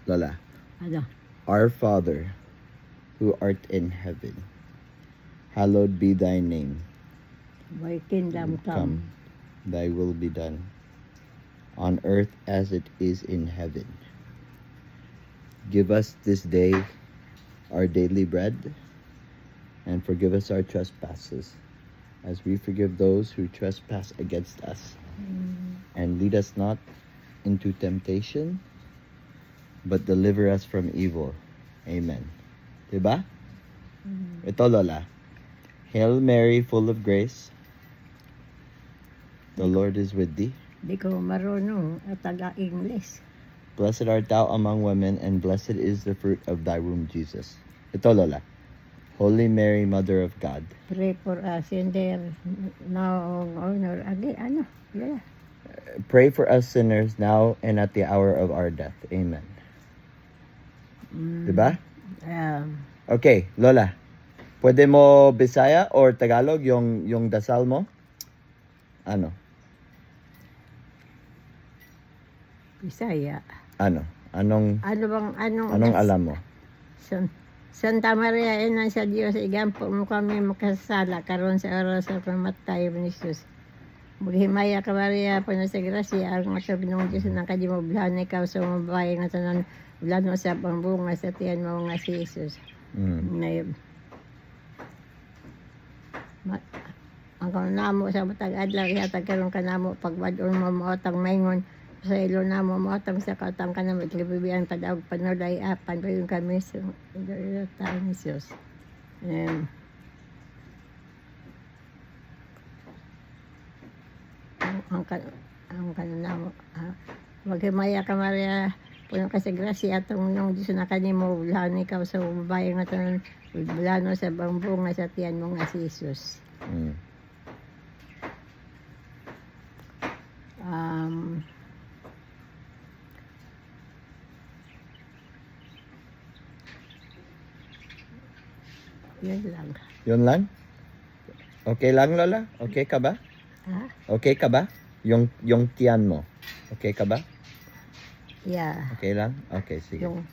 Lola. Ano? Our Father, who art in heaven, hallowed be thy name. Thy kingdom come. Thy will be done, on earth as it is in heaven. Give us this day our daily bread, and forgive us our trespasses, as we forgive those who trespass against us. And lead us not into temptation, but deliver us from evil. Amen. Diba? Ito, Lola. Hail Mary, full of grace, the Lord is with thee. Di ko marunong at taga-English. Blessed art thou among women, and blessed is the fruit of thy womb, Jesus. Ito, Lola. Holy Mary, Mother of God, Pray for us in their now honor. Agi, ano? Yeah. pray for us sinners now and at the hour of our death. Amen. Diba? Okay, Lola. Pwede mo Bisaya or Tagalog yung dasal mo? Ano? Bisaya. Ano? Anong Anong alam mo? Santa Maria, ina sa Diyos, igampo mo kami makasala karon sa oras sa pamatay ni Jesus. Maghimaya ka Maria, puno sa grasya, ang matubnong Diyos ng kadimoblan, ikaw sa mabahay nga tanan, bulan mo sa pangbunga sa tiyan mo nga si Jesus. Ang kanamo sa matag adlaw, ihatag karon kanamo, pagwadon mo maotang maingon, sa ilo na mo maotang sa kautang ka na maglibibiang tadaog panoday apan payon kami sa tayo ni Jesus. Ang kanamo maghimaya ka Maria, puno ka sa grasya atong nung Diyos na kanimo, bulan ikaw sa babae nga tanan, bulan mo sa bambunga sa tiyan mo nga si Jesus. Yun lang. Yun lang? Okay lang, Lola? Okay ka ba? Ha? Okay ka ba? Yung tiyan mo. Okay ka ba? Yeah. Okay lang? Okay, sige. Yung